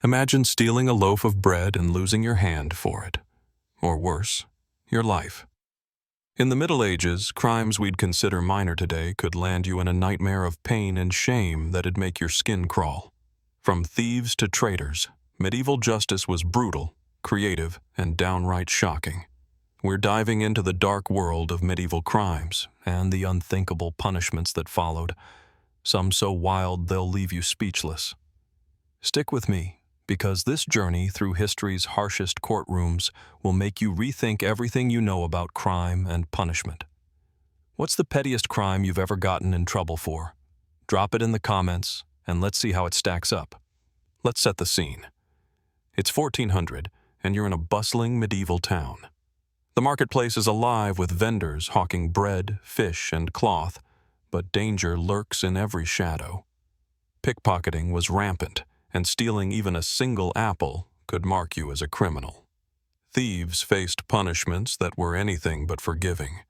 Imagine stealing a loaf of bread and losing your hand for it. Or worse, your life. In the Middle Ages, crimes we'd consider minor today could land you in a nightmare of pain and shame that'd make your skin crawl. From thieves to traitors, medieval justice was brutal, creative, and downright shocking. We're diving into the dark world of medieval crimes and the unthinkable punishments that followed, some so wild they'll leave you speechless. Stick with me, because this journey through history's harshest courtrooms will make you rethink everything you know about crime and punishment. What's the pettiest crime you've ever gotten in trouble for? Drop it in the comments, and let's see how it stacks up. Let's set the scene. It's 1400, and you're in a bustling medieval town. The marketplace is alive with vendors hawking bread, fish, and cloth, but danger lurks in every shadow. Pickpocketing was rampant, and stealing even a single apple could mark you as a criminal. Thieves faced punishments that were anything but forgiving.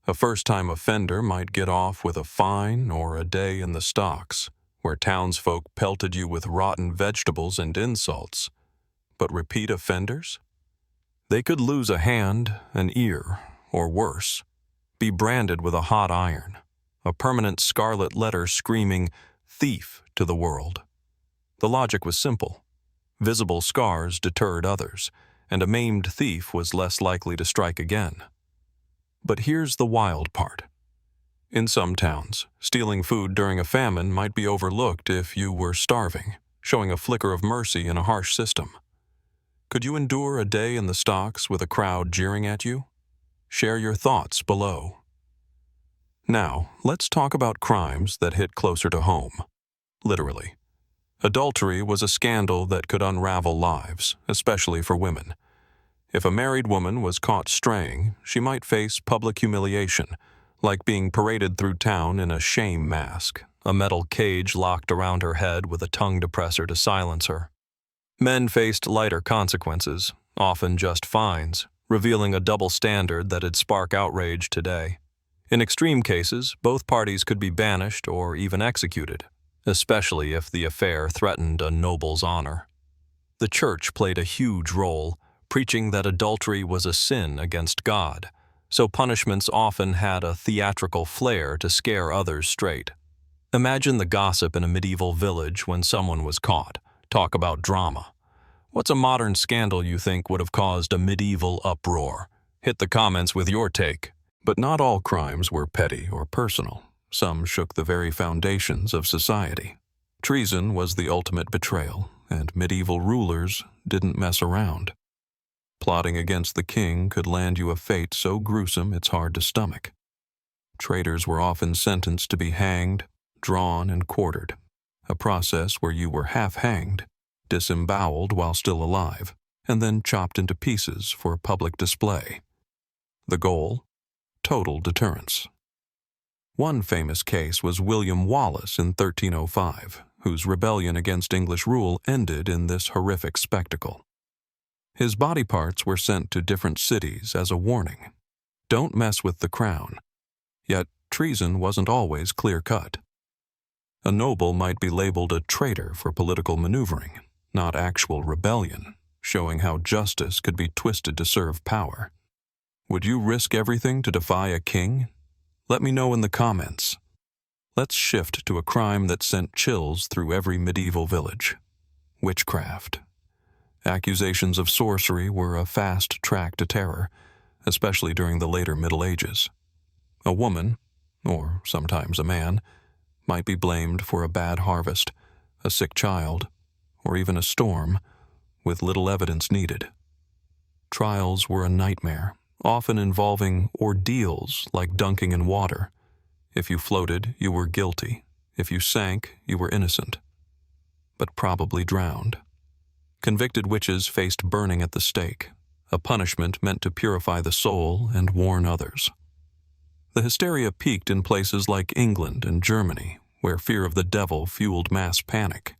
A first-time offender might get off with a fine or a day in the stocks, where townsfolk pelted you with rotten vegetables and insults. But repeat offenders? They could lose a hand, an ear, or worse, be branded with a hot iron, a permanent scarlet letter screaming "thief" to the world. The logic was simple. Visible scars deterred others, and a maimed thief was less likely to strike again. But here's the wild part. In some towns, stealing food during a famine might be overlooked if you were starving, showing a flicker of mercy in a harsh system. Could you endure a day in the stocks with a crowd jeering at you? Share your thoughts below. Now, let's talk about crimes that hit closer to home. Literally. Adultery was a scandal that could unravel lives, especially for women. If a married woman was caught straying, she might face public humiliation, like being paraded through town in a shame mask, a metal cage locked around her head with a tongue depressor to silence her. Men faced lighter consequences, often just fines, revealing a double standard that'd spark outrage today. In extreme cases, both parties could be banished or even executed, especially if the affair threatened a noble's honor. The church played a huge role, preaching that adultery was a sin against God, so punishments often had a theatrical flair to scare others straight. Imagine the gossip in a medieval village when someone was caught. Talk about drama. What's a modern scandal you think would have caused a medieval uproar? Hit the comments with your take. But not all crimes were petty or personal. Some shook the very foundations of society. Treason was the ultimate betrayal, and medieval rulers didn't mess around. Plotting against the king could land you a fate so gruesome it's hard to stomach. Traitors were often sentenced to be hanged, drawn, and quartered, a process where you were half-hanged, disemboweled while still alive, and then chopped into pieces for public display. The goal? Total deterrence. One famous case was William Wallace in 1305, whose rebellion against English rule ended in this horrific spectacle. His body parts were sent to different cities as a warning. Don't mess with the crown. Yet treason wasn't always clear-cut. A noble might be labeled a traitor for political maneuvering, not actual rebellion, showing how justice could be twisted to serve power. Would you risk everything to defy a king? Let me know in the comments. Let's shift to a crime that sent chills through every medieval village. Witchcraft. Accusations of sorcery were a fast track to terror, especially during the later Middle Ages. A woman, or sometimes a man, might be blamed for a bad harvest, a sick child, or even a storm, with little evidence needed. Trials were a nightmare, often involving ordeals like dunking in water. If you floated, you were guilty. If you sank, you were innocent, but probably drowned. Convicted witches faced burning at the stake, a punishment meant to purify the soul and warn others. The hysteria peaked in places like England and Germany, where fear of the devil fueled mass panic.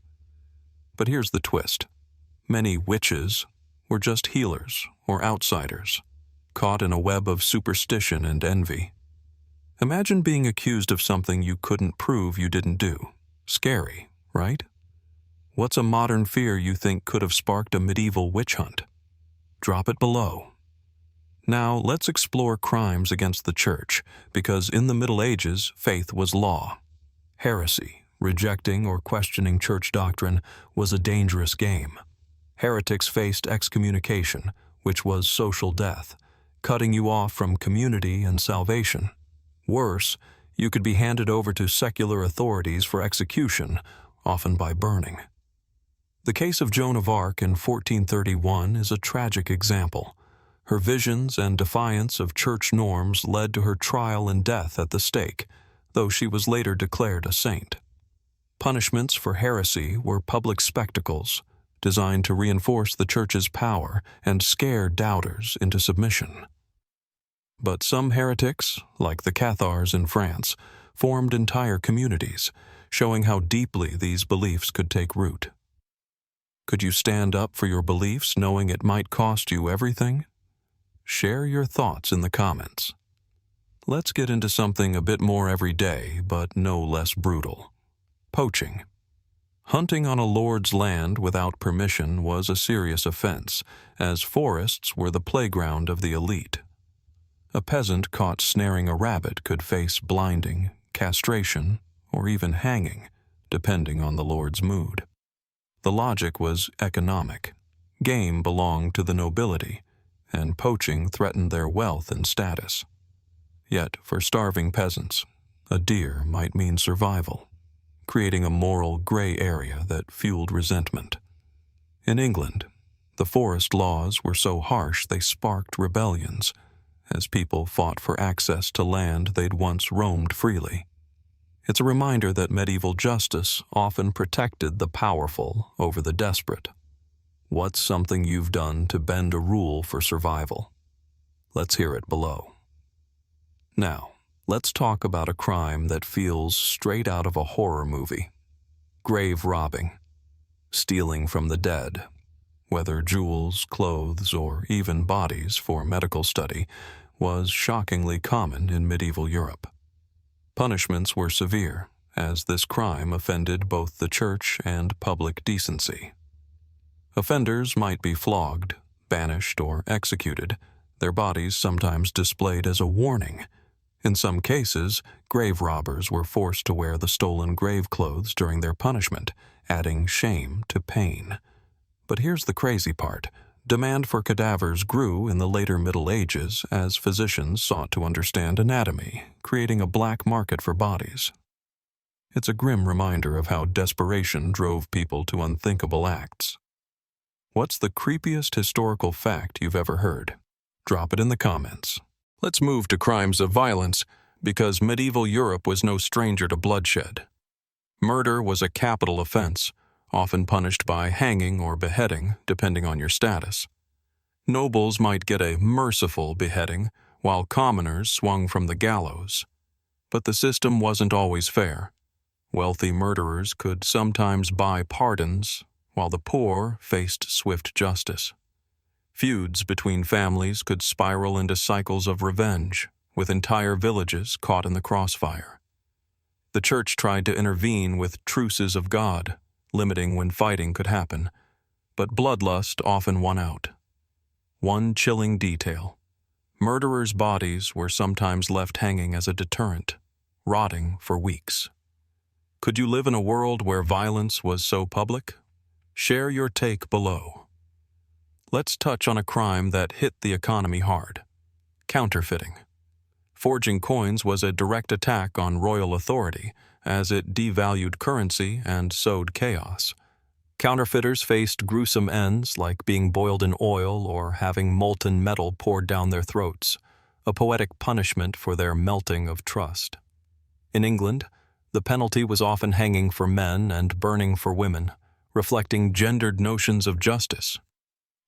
But here's the twist. Many witches were just healers or outsiders, caught in a web of superstition and envy. Imagine being accused of something you couldn't prove you didn't do. Scary, right? What's a modern fear you think could have sparked a medieval witch hunt? Drop it below. Now, let's explore crimes against the Church, because in the Middle Ages, faith was law. Heresy, rejecting or questioning church doctrine, was a dangerous game. Heretics faced excommunication, which was social death, cutting you off from community and salvation. Worse, you could be handed over to secular authorities for execution, often by burning. The case of Joan of Arc in 1431 is a tragic example. Her visions and defiance of church norms led to her trial and death at the stake, though she was later declared a saint. Punishments for heresy were public spectacles, designed to reinforce the church's power and scare doubters into submission. But some heretics, like the Cathars in France, formed entire communities, showing how deeply these beliefs could take root. Could you stand up for your beliefs knowing it might cost you everything? Share your thoughts in the comments. Let's get into something a bit more everyday, but no less brutal. Poaching. Hunting on a lord's land without permission was a serious offense, as forests were the playground of the elite. A peasant caught snaring a rabbit could face blinding, castration, or even hanging, depending on the lord's mood. The logic was economic. Game belonged to the nobility, and poaching threatened their wealth and status. Yet, for starving peasants, a deer might mean survival, creating a moral gray area that fueled resentment. In England, the forest laws were so harsh they sparked rebellions, as people fought for access to land they'd once roamed freely. It's a reminder that medieval justice often protected the powerful over the desperate. What's something you've done to bend a rule for survival? Let's hear it below. Now, let's talk about a crime that feels straight out of a horror movie. Grave robbing. Stealing from the dead, whether jewels, clothes, or even bodies for medical study, was shockingly common in medieval Europe. Punishments were severe, as this crime offended both the church and public decency. Offenders might be flogged, banished, or executed, their bodies sometimes displayed as a warning. In some cases, grave robbers were forced to wear the stolen grave clothes during their punishment, adding shame to pain. But here's the crazy part. Demand for cadavers grew in the later Middle Ages as physicians sought to understand anatomy, creating a black market for bodies. It's a grim reminder of how desperation drove people to unthinkable acts. What's the creepiest historical fact you've ever heard? Drop it in the comments. Let's move to crimes of violence, because medieval Europe was no stranger to bloodshed. Murder was a capital offense, often punished by hanging or beheading, depending on your status. Nobles might get a merciful beheading, while commoners swung from the gallows. But the system wasn't always fair. Wealthy murderers could sometimes buy pardons, while the poor faced swift justice. Feuds between families could spiral into cycles of revenge, with entire villages caught in the crossfire. The church tried to intervene with truces of God, limiting when fighting could happen, but bloodlust often won out. One chilling detail: murderers' bodies were sometimes left hanging as a deterrent, rotting for weeks. Could you live in a world where violence was so public? Share your take below. Let's touch on a crime that hit the economy hard: counterfeiting. Forging coins was a direct attack on royal authority, as it devalued currency and sowed chaos. Counterfeiters faced gruesome ends like being boiled in oil or having molten metal poured down their throats, a poetic punishment for their melting of trust. In England, the penalty was often hanging for men and burning for women, reflecting gendered notions of justice.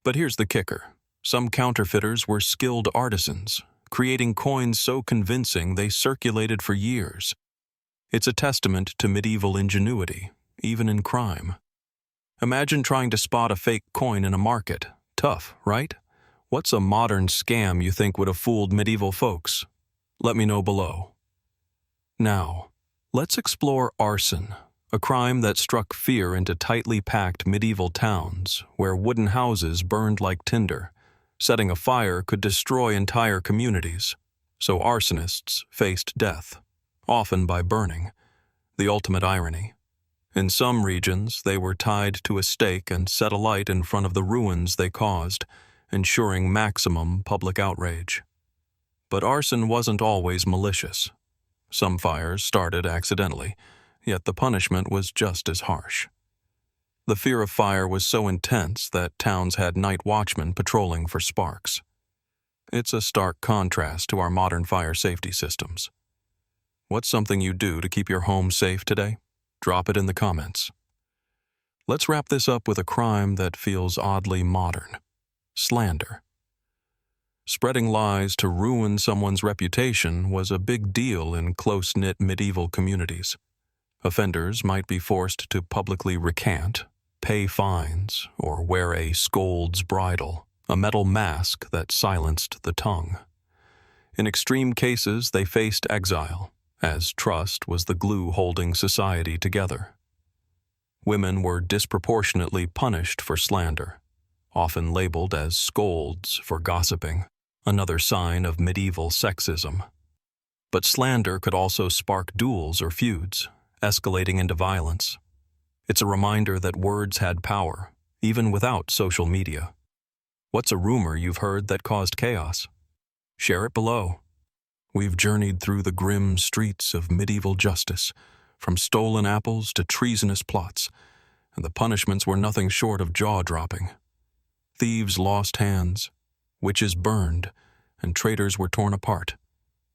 But here's the kicker: some counterfeiters were skilled artisans, creating coins so convincing they circulated for years. It's a testament to medieval ingenuity, even in crime. Imagine trying to spot a fake coin in a market. Tough, right? What's a modern scam you think would have fooled medieval folks? Let me know below. Now, let's explore arson, a crime that struck fear into tightly packed medieval towns where wooden houses burned like tinder. Setting a fire could destroy entire communities, so arsonists faced death, often by burning. The ultimate irony. In some regions, they were tied to a stake and set alight in front of the ruins they caused, ensuring maximum public outrage. But arson wasn't always malicious. Some fires started accidentally, yet the punishment was just as harsh. The fear of fire was so intense that towns had night watchmen patrolling for sparks. It's a stark contrast to our modern fire safety systems. What's something you do to keep your home safe today? Drop it in the comments. Let's wrap this up with a crime that feels oddly modern: slander. Spreading lies to ruin someone's reputation was a big deal in close-knit medieval communities. Offenders might be forced to publicly recant, pay fines, or wear a scold's bridle, a metal mask that silenced the tongue. In extreme cases, they faced exile, as trust was the glue holding society together. Women were disproportionately punished for slander, often labeled as scolds for gossiping, another sign of medieval sexism. But slander could also spark duels or feuds, escalating into violence. It's a reminder that words had power, even without social media. What's a rumor you've heard that caused chaos? Share it below. We've journeyed through the grim streets of medieval justice, from stolen apples to treasonous plots, and the punishments were nothing short of jaw-dropping. Thieves lost hands, witches burned, and traitors were torn apart,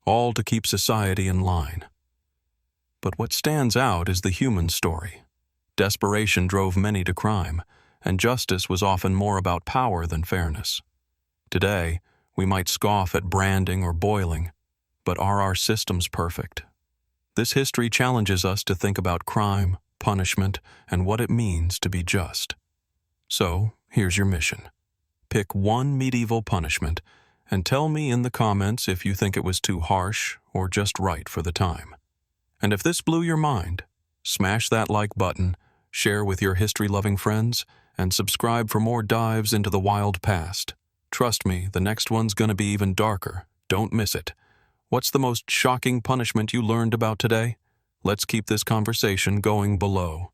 all to keep society in line. But what stands out is the human story. Desperation drove many to crime, and justice was often more about power than fairness. Today, we might scoff at branding or boiling, but are our systems perfect? This history challenges us to think about crime, punishment, and what it means to be just. So, here's your mission. Pick one medieval punishment and tell me in the comments if you think it was too harsh or just right for the time. And if this blew your mind, smash that like button, share with your history-loving friends, and subscribe for more dives into the wild past. Trust me, the next one's gonna be even darker. Don't miss it. What's the most shocking punishment you learned about today? Let's keep this conversation going below.